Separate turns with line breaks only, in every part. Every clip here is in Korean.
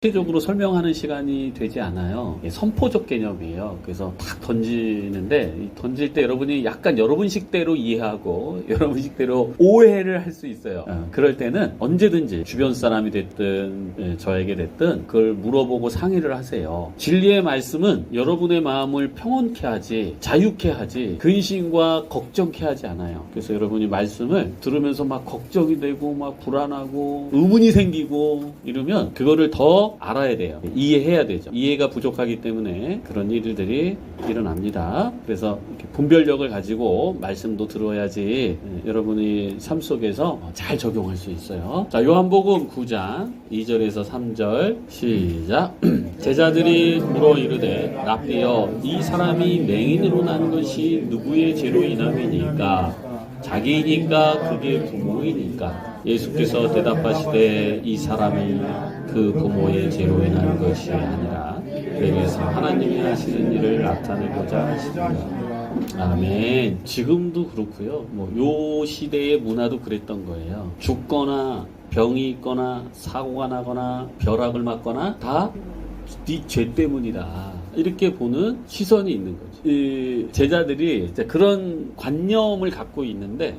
구체적으로 설명하는 시간이 되지 않아요. 선포적 개념이에요. 그래서 탁 던지는데 던질 때 여러분이 약간 여러분식대로 이해하고 여러분식대로 오해를 할 수 있어요. 그럴 때는 언제든지 주변 사람이 됐든 저에게 됐든 그걸 물어보고 상의를 하세요. 진리의 말씀은 여러분의 마음을 평온케 하지 자유케 하지 근심과 걱정케 하지 않아요. 그래서 여러분이 말씀을 들으면서 막 걱정이 되고 막 불안하고 의문이 생기고 이러면 그거를 더 알아야 돼요. 이해해야 되죠. 이해가 부족하기 때문에 그런 일들이 일어납니다. 그래서 이렇게 분별력을 가지고 말씀도 들어야지 여러분이 삶 속에서 잘 적용할 수 있어요. 자, 요한복음 9장 2절에서 3절 시작. 제자들이 물어 이르되 랍비여 이 사람이 맹인으로 난 것이 누구의 죄로 인함이니까 자기이니까 그게 부모이니까 예수께서 대답하시되 이 사람이 그 부모의 죄로 인한 것이 아니라 그에게서 하나님이 하시는 일을 나타내고자 하십니다. 아멘. 지금도 그렇고요. 요 시대의 문화도 그랬던 거예요. 죽거나 병이 있거나 사고가 나거나 벼락을 맞거나 다 네 죄 때문이다. 이렇게 보는 시선이 있는 거죠. 이 제자들이 이제 그런 관념을 갖고 있는데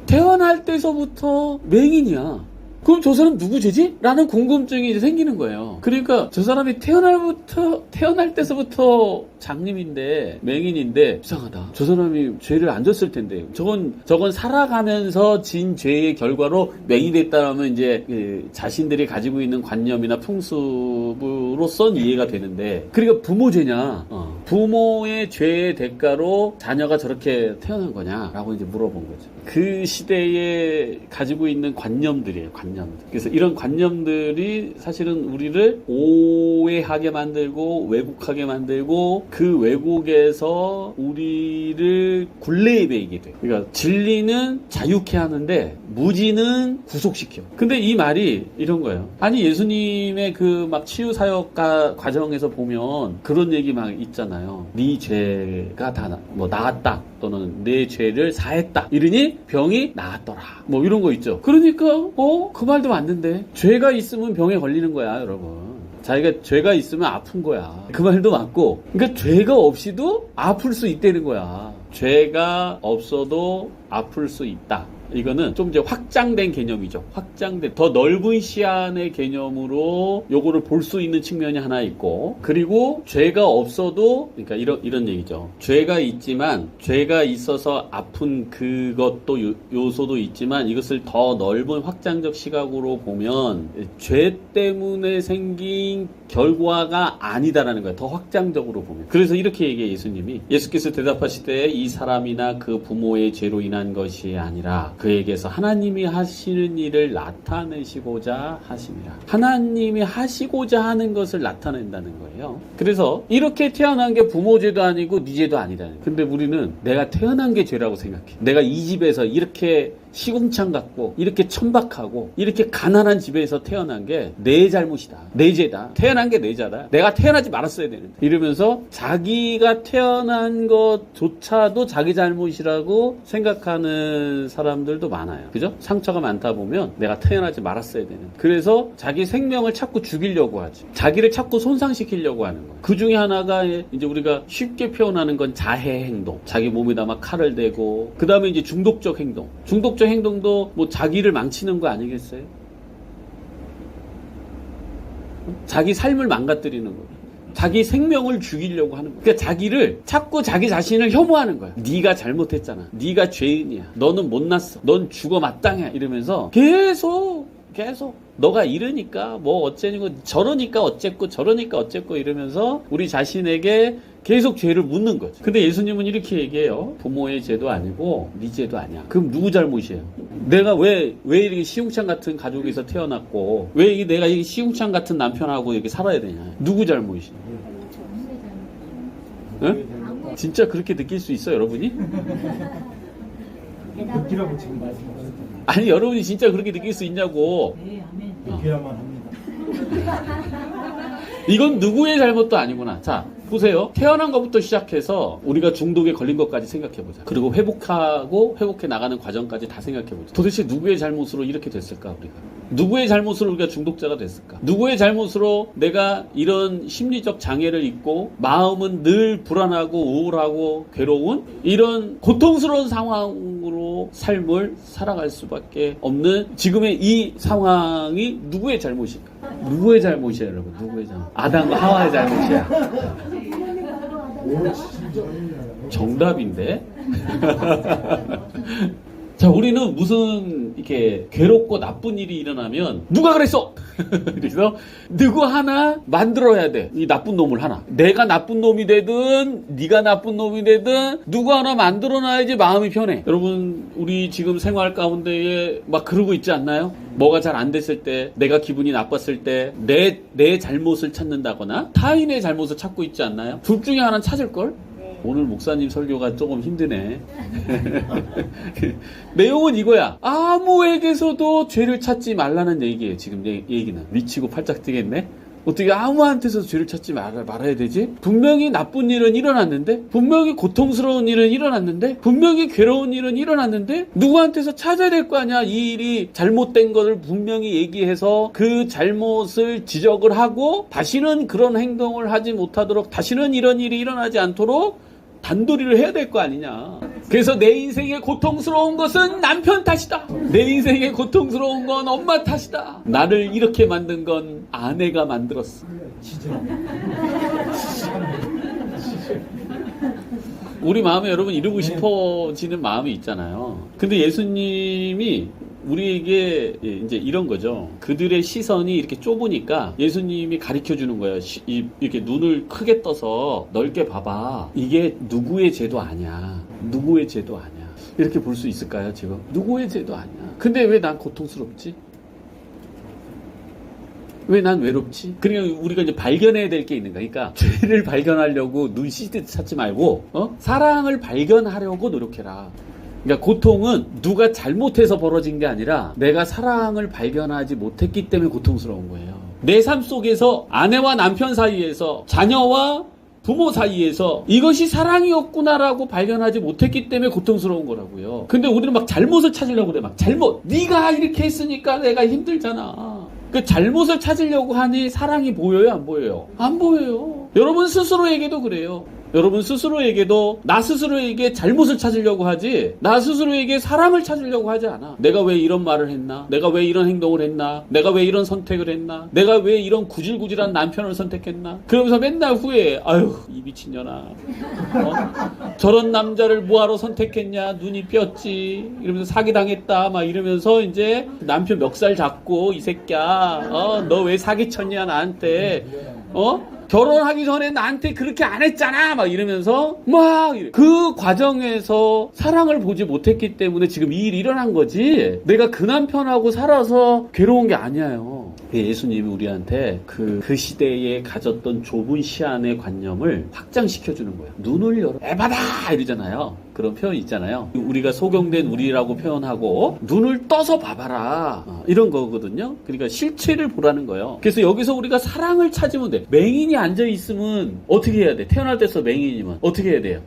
태어날 때서부터 맹인이야. 그럼 저 사람 누구 죄지? 라는 궁금증이 이제 생기는 거예요. 그러니까 저 사람이 태어날 때서부터 장님인데, 맹인인데, 이상하다. 저 사람이 죄를 안 졌을 텐데. 저건 살아가면서 진 죄의 결과로 맹인이 됐다면 이제 자신들이 가지고 있는 관념이나 풍습으로선 이해가 되는데, 그러니까 부모 죄냐? 부모의 죄의 대가로 자녀가 저렇게 태어난 거냐? 라고 이제 물어본 거죠. 그 시대에 가지고 있는 관념들이에요, 관념들. 그래서 이런 관념들이 사실은 우리를 오해하게 만들고 왜곡하게 만들고 그 왜곡에서 우리를 굴레에 매이게 돼요. 그러니까 진리는 자유케 하는데 무지는 구속시켜. 근데 이 말이 이런 거예요. 아니 예수님의 그 막 치유 사역 과정에서 보면 그런 얘기 막 있잖아요. 네 죄가 다 나았다. 또는 내 죄를 사했다. 이러니 병이 나았더라. 이런 거 있죠. 그러니까 그 말도 맞는데 죄가 있으면 병에 걸리는 거야, 여러분. 자기가 죄가 있으면 아픈 거야. 그 말도 맞고. 그러니까 죄가 없이도 아플 수 있다는 거야. 죄가 없어도 아플 수 있다. 이거는 좀 이제 확장된 개념이죠. 확장된 더 넓은 시안의 개념으로 요거를 볼 수 있는 측면이 하나 있고, 그리고 죄가 없어도, 그러니까 이런 얘기죠. 죄가 있지만 죄가 있어서 아픈 그것도 요소도 있지만 이것을 더 넓은 확장적 시각으로 보면 죄 때문에 생긴 결과가 아니다라는 거예요. 더 확장적으로 보면. 그래서 이렇게 얘기해 예수님이. 예수께서 대답하시되 이 사람이나 그 부모의 죄로 인한 것이 아니라 그에게서 하나님이 하시는 일을 나타내시고자 하십니다. 하나님이 하시고자 하는 것을 나타낸다는 거예요. 그래서 이렇게 태어난 게 부모 죄도 아니고 네 죄도 아니다는 거예요. 근데 우리는 내가 태어난 게 죄라고 생각해. 내가 이 집에서 이렇게 시궁창 같고 이렇게 천박하고 이렇게 가난한 집에서 태어난 게 내 잘못이다. 내 죄다. 태어난 게 내 죄다. 내가 태어나지 말았어야 되는데. 이러면서 자기가 태어난 것조차도 자기 잘못이라고 생각하는 사람들도 많아요. 그죠? 상처가 많다 보면 내가 태어나지 말았어야 되는데. 그래서 자기 생명을 자꾸 죽이려고 하지. 자기를 자꾸 손상시키려고 하는 거예요. 그 중에 하나가 이제 우리가 쉽게 표현하는 건 자해 행동. 자기 몸에다 막 칼을 대고, 그 다음에 이제 중독적 행동. 중독적 행동도 자기를 망치는 거 아니겠어요? 자기 삶을 망가뜨리는 거예요. 자기 생명을 죽이려고 하는 거예요. 그러니까 자기를 자꾸 자기 자신을 혐오하는 거야. 네가 잘못했잖아. 네가 죄인이야. 너는 못났어. 넌 죽어 마땅해. 이러면서 계속 너가 이러니까 어째고 저러니까 어쨌고 이러면서 우리 자신에게 계속 죄를 묻는 거죠. 근데 예수님은 이렇게 얘기해요. 부모의 죄도 아니고 네 죄도 아니야. 그럼 누구 잘못이에요? 내가 왜 이렇게 시궁창 같은 가족에서 태어났고 왜 내가 이 시궁창 같은 남편하고 이렇게 살아야 되냐? 누구 잘못이야? 응? 진짜 그렇게 느낄 수 있어, 여러분이?
느끼라고 지금 말씀하셨잖아요.
아니, 여러분이 진짜 그렇게 느낄 수 있냐고.
네, 아멘.
느껴야만 합니다.
이건 누구의 잘못도 아니구나. 자, 보세요. 태어난 것부터 시작해서 우리가 중독에 걸린 것까지 생각해보자. 그리고 회복해 나가는 과정까지 다 생각해보자. 도대체 누구의 잘못으로 이렇게 됐을까, 우리가? 누구의 잘못으로 우리가 중독자가 됐을까? 누구의 잘못으로 내가 이런 심리적 장애를 입고 마음은 늘 불안하고 우울하고 괴로운 이런 고통스러운 상황으로 삶을 살아갈 수밖에 없는 지금의 이 상황이 누구의 잘못일까? 누구의 잘못이야, 여러분? 누구의 잘못? 아담과 하와의 잘못이야.
오, 진짜.
정답인데? 자, 우리는 무슨 이렇게 괴롭고 나쁜 일이 일어나면 누가 그랬어? 그래서 누구 하나 만들어야 돼. 이 나쁜 놈을 하나. 내가 나쁜 놈이 되든 네가 나쁜 놈이 되든 누구 하나 만들어놔야지 마음이 편해. 여러분, 우리 지금 생활 가운데에 막 그러고 있지 않나요? 뭐가 잘 안 됐을 때, 내가 기분이 나빴을 때 내 잘못을 찾는다거나 타인의 잘못을 찾고 있지 않나요? 둘 중에 하나는 찾을걸? 오늘 목사님 설교가 조금 힘드네. 내용은 이거야. 아무에게서도 죄를 찾지 말라는 얘기예요. 지금 얘기는. 미치고 팔짝 뛰겠네. 어떻게 아무한테서 죄를 찾지 말아야 되지? 분명히 나쁜 일은 일어났는데, 분명히 고통스러운 일은 일어났는데, 분명히 괴로운 일은 일어났는데, 누구한테서 찾아야 될 거 아니야? 이 일이 잘못된 것을 분명히 얘기해서 그 잘못을 지적을 하고, 다시는 그런 행동을 하지 못하도록, 다시는 이런 일이 일어나지 않도록 단도리를 해야 될 거 아니냐. 그래서 내 인생에 고통스러운 것은 남편 탓이다. 내 인생에 고통스러운 건 엄마 탓이다. 나를 이렇게 만든 건 아내가 만들었어.
진짜.
우리 마음에 여러분 이루고 싶어지는 마음이 있잖아요. 근데 예수님이 우리에게 이제 이런 거죠. 그들의 시선이 이렇게 좁으니까 예수님이 가르쳐 주는 거예요. 이렇게 눈을 크게 떠서 넓게 봐봐. 이게 누구의 죄도 아니야. 누구의 죄도 아니야. 이렇게 볼 수 있을까요, 지금? 누구의 죄도 아니야. 근데 왜 난 고통스럽지? 왜 난 외롭지? 그러니까 우리가 이제 발견해야 될 게 있는 거야. 그러니까 죄를 발견하려고 눈 씻듯 찾지 말고, 사랑을 발견하려고 노력해라. 그러니까 고통은 누가 잘못해서 벌어진 게 아니라 내가 사랑을 발견하지 못했기 때문에 고통스러운 거예요. 내 삶 속에서 아내와 남편 사이에서 자녀와 부모 사이에서 이것이 사랑이었구나라고 발견하지 못했기 때문에 고통스러운 거라고요. 근데 우리는 막 잘못을 찾으려고 그래. 막 잘못. 네가 이렇게 했으니까 내가 힘들잖아. 그 잘못을 찾으려고 하니 사랑이 보여요, 안 보여요? 안 보여요. 여러분 스스로에게도 그래요. 여러분 스스로에게도 나 스스로에게 잘못을 찾으려고 하지 나 스스로에게 사랑을 찾으려고 하지 않아. 내가 왜 이런 말을 했나? 내가 왜 이런 행동을 했나? 내가 왜 이런 선택을 했나? 내가 왜 이런 구질구질한 남편을 선택했나? 그러면서 맨날 후회해. 아유 이 미친년아. 저런 남자를 뭐하러 선택했냐? 눈이 삐었지. 이러면서 사기당했다 막 이러면서 이제 남편 멱살 잡고 이 새끼야 너 왜 사기쳤냐 나한테 결혼하기 전에 나한테 그렇게 안 했잖아 막 이러면서 막 그 과정에서 사랑을 보지 못했기 때문에 지금 이 일이 일어난 거지 내가 그 남편하고 살아서 괴로운 게 아니에요. 예수님이 우리한테 그 시대에 가졌던 좁은 시안의 관념을 확장시켜주는 거예요. 눈을 열어 에바다 이러잖아요. 그런 표현 있잖아요. 우리가 소경된 우리라고 표현하고 눈을 떠서 봐봐라 이런 거거든요. 그러니까 실체를 보라는 거예요. 그래서 여기서 우리가 사랑을 찾으면 돼. 맹인이 앉아있으면 어떻게 해야 돼? 태어날 때서 맹인이면 어떻게 해야 돼요?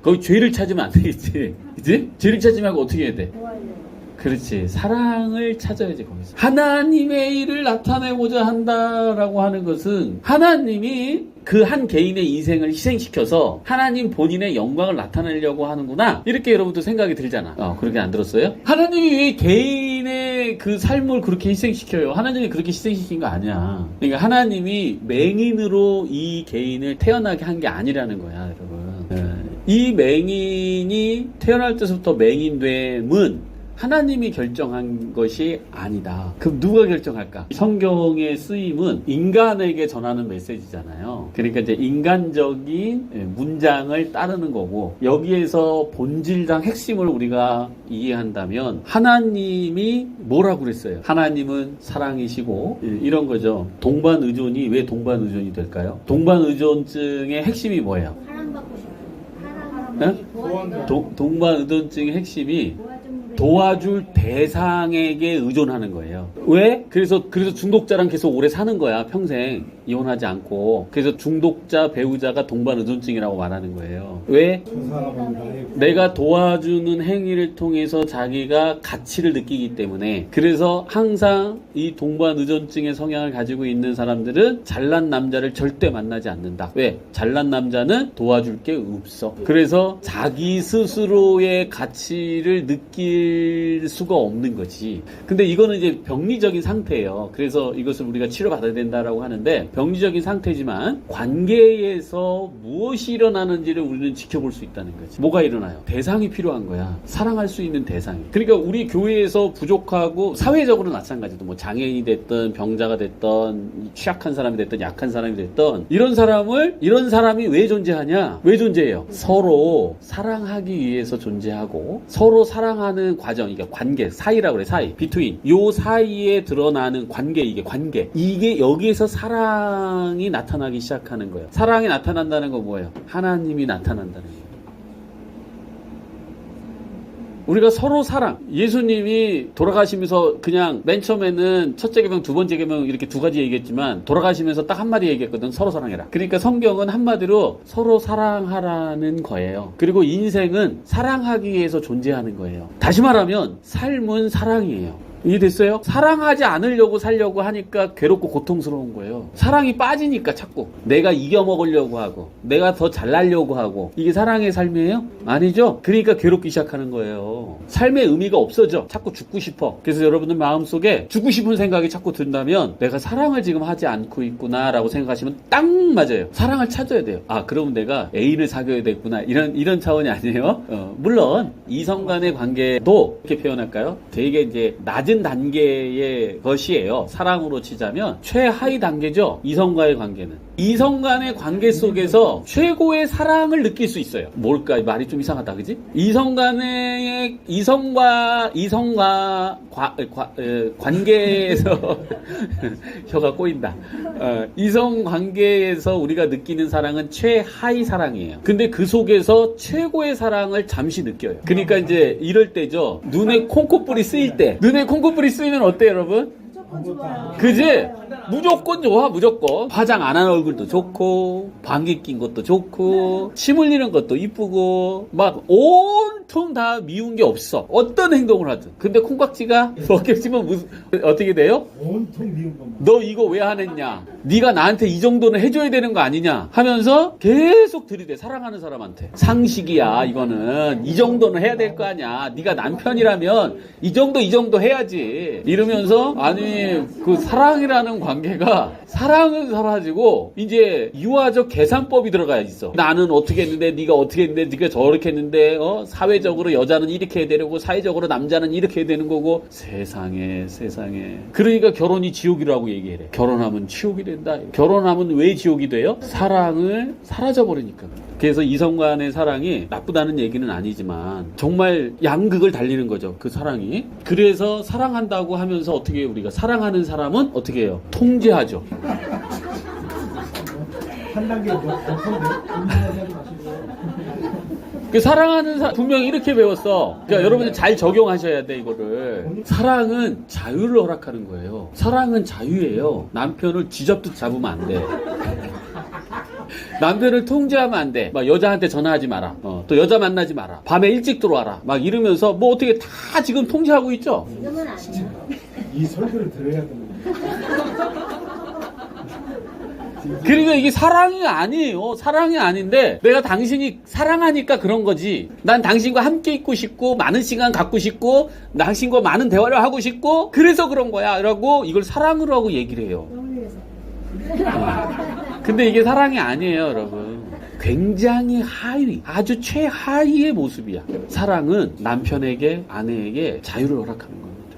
거기 죄를 찾으면 안 되겠지. 그치? 죄를 찾지 말고 어떻게 해야 돼? 그렇지. 사랑을 찾아야지 거기서. 하나님의 일을 나타내고자 한다라고 하는 것은 하나님이 그 한 개인의 인생을 희생시켜서 하나님 본인의 영광을 나타내려고 하는구나. 이렇게 여러분도 생각이 들잖아. 그렇게 안 들었어요? 하나님이 왜 개인의 그 삶을 그렇게 희생시켜요? 하나님이 그렇게 희생시킨 거 아니야. 그러니까 하나님이 맹인으로 이 개인을 태어나게 한 게 아니라는 거야, 여러분. 이 맹인이 태어날 때부터 맹인됨은 하나님이 결정한 것이 아니다. 그럼 누가 결정할까? 성경의 쓰임은 인간에게 전하는 메시지잖아요. 그러니까 이제 인간적인 문장을 따르는 거고 여기에서 본질상 핵심을 우리가 이해한다면 하나님이 뭐라고 그랬어요? 하나님은 사랑이시고 이런 거죠. 동반의존이 왜 동반의존이 될까요? 동반의존증의 핵심이 뭐예요?
사랑받고 싶어요. 사랑이
동반의존증의 핵심이 도와줄 대상에게 의존하는 거예요. 왜? 그래서 중독자랑 계속 오래 사는 거야. 평생 이혼하지 않고. 그래서 중독자 배우자가 동반 의존증이라고 말하는 거예요. 왜?
그 사람은 나의
내가 도와주는 행위를 통해서 자기가 가치를 느끼기 때문에. 그래서 항상 이 동반 의존증의 성향을 가지고 있는 사람들은 잘난 남자를 절대 만나지 않는다. 왜? 잘난 남자는 도와줄 게 없어. 그래서 자기 스스로의 가치를 느낄 수가 없는 거지. 근데 이거는 이제 병리적인 상태예요. 그래서 이것을 우리가 치료받아야 된다라고 하는데, 병리적인 상태지만 관계에서 무엇이 일어나는지를 우리는 지켜볼 수 있다는 거지. 뭐가 일어나요? 대상이 필요한 거야. 사랑할 수 있는 대상이. 그러니까 우리 교회에서 부족하고, 사회적으로 마찬가지도 뭐 장애인이 됐든 병자가 됐든 취약한 사람이 됐든 약한 사람이 됐든, 이런 사람이 왜 존재하냐? 왜 존재해요? 서로 사랑하기 위해서 존재하고, 서로 사랑하는 과정, 이게 관계, 사이라고 그래. 사이, 비트윈. 요 사이에 드러나는 관계, 이게 여기에서 사랑이 나타나기 시작하는 거예요. 사랑이 나타난다는 건 뭐예요? 하나님이 나타난다는 거예요. 우리가 서로 사랑. 예수님이 돌아가시면서 그냥 맨 처음에는 첫째 계명, 두 번째 계명 이렇게 두 가지 얘기했지만, 돌아가시면서 딱 한마디 얘기했거든. 서로 사랑해라. 그러니까 성경은 한마디로 서로 사랑하라는 거예요. 그리고 인생은 사랑하기 위해서 존재하는 거예요. 다시 말하면 삶은 사랑이에요. 이해됐어요? 사랑하지 않으려고 살려고 하니까 괴롭고 고통스러운 거예요. 사랑이 빠지니까 자꾸 내가 이겨먹으려고 하고, 내가 더 잘나려고 하고, 이게 사랑의 삶이에요? 아니죠? 그러니까 괴롭기 시작하는 거예요. 삶의 의미가 없어져. 자꾸 죽고 싶어. 그래서 여러분들 마음속에 죽고 싶은 생각이 자꾸 든다면 내가 사랑을 지금 하지 않고 있구나 라고 생각하시면 딱 맞아요. 사랑을 찾아야 돼요. 아, 그러면 내가 애인을 사귀어야 되겠구나, 이런 차원이 아니에요. 물론 이성 간의 관계도 이렇게 표현할까요? 되게 이제 낮은 단계의 것이에요. 사랑으로 치자면 최하위 단계죠. 이성과의 관계는. 이성 간의 관계 속에서 최고의 사랑을 느낄 수 있어요. 뭘까? 말이 좀 이상하다, 그지? 이성과 관계에서 혀가 꼬인다. 이성 관계에서 우리가 느끼는 사랑은 최하위 사랑이에요. 근데 그 속에서 최고의 사랑을 잠시 느껴요. 그러니까 이제 이럴 때죠. 눈에 콩코뿔이 쓰일 때. 눈에 콩코뿔이 쓰이면 어때요, 여러분?
무조건 좋아요.
그지? 무조건 좋아, 무조건. 화장 안 한 얼굴도 좋고, 방귀 낀 것도 좋고, 침 흘리는 것도 이쁘고, 막 온통 다 미운 게 없어. 어떤 행동을 하든. 근데 콩깍지가 벗겨지면 어떻게 돼요?
온통 미운 것만.
너 이거 왜 안 했냐? 네가 나한테 이 정도는 해줘야 되는 거 아니냐? 하면서 계속 들이대. 사랑하는 사람한테. 상식이야, 이거는. 이 정도는 해야 될 거 아니야. 네가 남편이라면 이 정도 해야지. 이러면서, 아니, 그 사랑이라는 관계가, 사랑은 사라지고 이제 유아적 계산법이 들어가 있어. 나는 어떻게 했는데, 네가 어떻게 했는데, 네가 저렇게 했는데, 사회적으로 여자는 이렇게 해야 되고, 사회적으로 남자는 이렇게 해야 되는 거고. 세상에. 그러니까 결혼이 지옥이라고 얘기해. 결혼하면 지옥이 된다. 결혼하면 왜 지옥이 돼요? 사랑을 사라져버리니까. 그래서 이성 간의 사랑이 나쁘다는 얘기는 아니지만 정말 양극을 달리는 거죠, 그 사랑이. 그래서 사랑한다고 하면서 어떻게 해요? 우리가 사랑하는 사람은 어떻게 해요? 통제하죠.
한 단계 높은데 하지 마시고요.
그 사랑하는 사람 분명히 이렇게 배웠어. 그러니까 여러분들 잘 적용하셔야 돼, 이거를. 사랑은 자유를 허락하는 거예요. 사랑은 자유예요. 남편을 쥐잡듯 잡으면 안 돼. 남편을 통제하면 안 돼. 막 여자한테 전화하지 마라. 또 여자 만나지 마라. 밤에 일찍 들어와라. 막 이러면서 뭐 어떻게 다 지금 통제하고 있죠?
지금은 아니에요.
이 설교를 들어야 되는
그러니까 이게 사랑이 아니에요. 사랑이 아닌데 내가 당신이 사랑하니까 그런 거지. 난 당신과 함께 있고 싶고 많은 시간 갖고 싶고 당신과 많은 대화를 하고 싶고 그래서 그런 거야 라고 이걸 사랑으로 하고 얘기를 해요.
너무 위해서.
근데 이게 사랑이 아니에요, 여러분. 굉장히 하위, 아주 최하위의 모습이야. 사랑은 남편에게, 아내에게 자유를 허락하는 겁니다.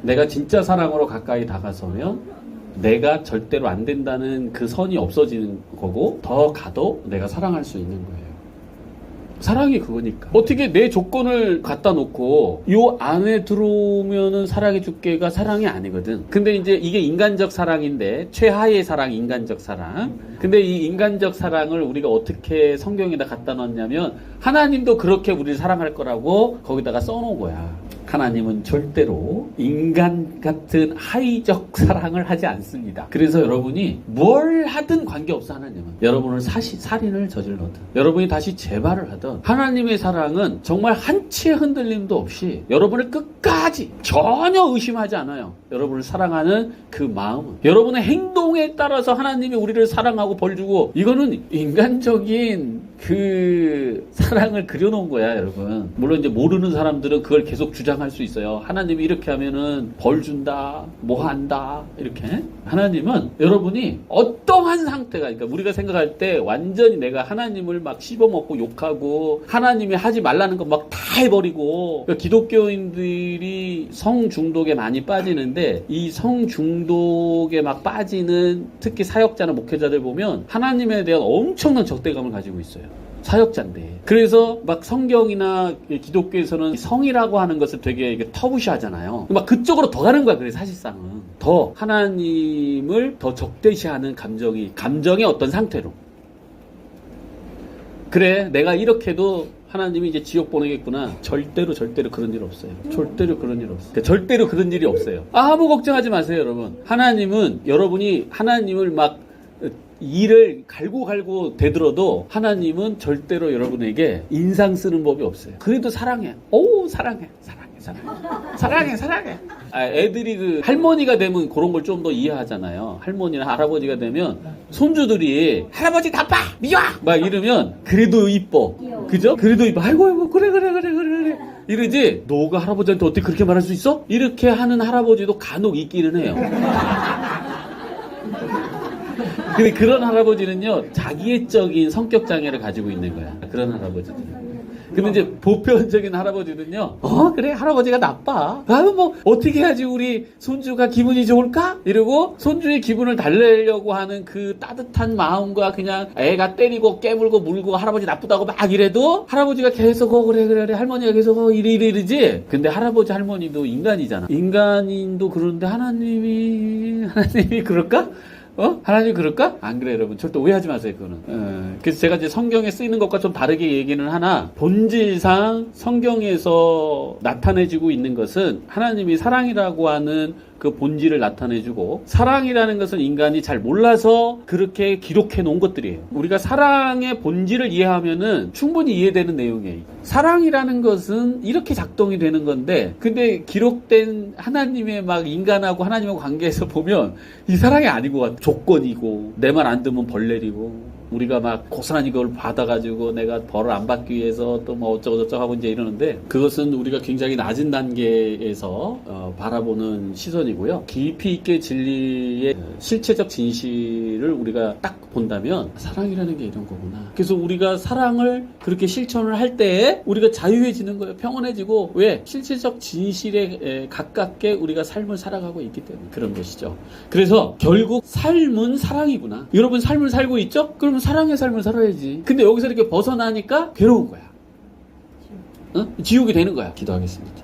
내가 진짜 사랑으로 가까이 다가서면 내가 절대로 안 된다는 그 선이 없어지는 거고, 더 가도 내가 사랑할 수 있는 거예요. 사랑이 그거니까. 어떻게 내 조건을 갖다 놓고 요 안에 들어오면은 사랑해줄게가 사랑이 아니거든. 근데 이제 이게 인간적 사랑인데 최하의 사랑, 인간적 사랑. 근데 이 인간적 사랑을 우리가 어떻게 성경에다 갖다 놨냐면 하나님도 그렇게 우리를 사랑할 거라고 거기다가 써놓은 거야. 하나님은 절대로 인간 같은 하이적 사랑을 하지 않습니다. 그래서 여러분이 뭘 하든 관계없어. 하나님은 여러분을 살인을 저질러든 여러분이 다시 재발을 하든 하나님의 사랑은 정말 한치의 흔들림도 없이 여러분을 끝까지 전혀 의심하지 않아요. 여러분을 사랑하는 그 마음은 여러분의 행동에 따라서 하나님이 우리를 사랑하고 벌 주고, 이거는 인간적인 그 사랑을 그려놓은 거야, 여러분. 물론 이제 모르는 사람들은 그걸 계속 주장할 수 있어요. 하나님이 이렇게 하면은 벌 준다, 뭐 한다, 이렇게. 하나님은 여러분이 어떠한 상태가, 그러니까 우리가 생각할 때 완전히 내가 하나님을 막 씹어먹고 욕하고 하나님이 하지 말라는 거 막 다 해버리고, 그러니까 기독교인들이 성 중독에 많이 빠지는데, 이 성 중독에 막 빠지는 특히 사역자나 목회자들 보면 하나님에 대한 엄청난 적대감을 가지고 있어요. 사역자인데. 그래서 막 성경이나 기독교에서는 성이라고 하는 것을 되게 터부시하잖아요. 막 그쪽으로 더 가는 거야. 그래 사실상은 더 하나님을 더 적대시하는 감정의 어떤 상태로. 그래 내가 이렇게도 하나님이 이제 지옥 보내겠구나. 절대로 그런 일 없어요. 절대로 그런 일 없어요. 절대로 그런 일이 없어요. 아무 걱정하지 마세요, 여러분. 하나님은 여러분이 하나님을 막 일을 갈고 대들어도 하나님은 절대로 여러분에게 인상 쓰는 법이 없어요. 그래도 사랑해. 오, 사랑해. 애들이 그 할머니가 되면 그런 걸 좀 더 이해하잖아요. 할머니나 할아버지가 되면 손주들이 할아버지 나빠! 미워! 막 이러면 그래도 이뻐. 그죠? 그래도 이뻐. 아이고, 그래. 이러지, 너가 할아버지한테 어떻게 그렇게 말할 수 있어? 이렇게 하는 할아버지도 간혹 있기는 해요. 근데 그런 할아버지는요, 자기애적인 성격 장애를 가지고 있는 거야. 그런 할아버지들. 근데 이제 보편적인 할아버지는요, 그래, 할아버지가 나빠. 뭐, 어떻게 해야지 우리 손주가 기분이 좋을까? 이러고, 손주의 기분을 달래려고 하는 그 따뜻한 마음과 그냥 애가 때리고 깨물고 물고 할아버지 나쁘다고 막 이래도, 할아버지가 계속, 그래, 할머니가 계속, 이러지? 근데 할아버지, 할머니도 인간이잖아. 인간인도 그러는데 하나님이 그럴까? 하나님 그럴까? 안 그래, 여러분. 절대 오해하지 마세요, 그거는. 그래서 제가 이제 성경에 쓰이는 것과 좀 다르게 얘기는 하나, 본질상 성경에서 나타내지고 있는 것은 하나님이 사랑이라고 하는 그 본질을 나타내주고, 사랑이라는 것은 인간이 잘 몰라서 그렇게 기록해 놓은 것들이에요. 우리가 사랑의 본질을 이해하면은 충분히 이해되는 내용이에요. 사랑이라는 것은 이렇게 작동이 되는 건데, 근데 기록된 하나님의 막 인간하고 하나님의 관계에서 보면 이 사랑이 아니고 같아. 조건이고, 내 말 안 듣면 벌 내리고, 우리가 막 고스란히 그걸 받아가지고 내가 벌을 안 받기 위해서 또 뭐 어쩌고저쩌고 하고 이제 이러는데, 그것은 우리가 굉장히 낮은 단계에서 바라보는 시선이고요. 깊이 있게 진리의 실체적 진실을 우리가 딱 본다면 사랑이라는 게 이런 거구나. 그래서 우리가 사랑을 그렇게 실천을 할 때에 우리가 자유해지는 거예요. 평온해지고. 왜? 실체적 진실에 가깝게 우리가 삶을 살아가고 있기 때문에 그런 것이죠. 그래서 결국 삶은 사랑이구나. 여러분 삶을 살고 있죠? 그러면 사랑의 삶을 살아야지. 근데 여기서 이렇게 벗어나니까 괴로운 거야. 지옥이 되는 거야. 기도하겠습니다.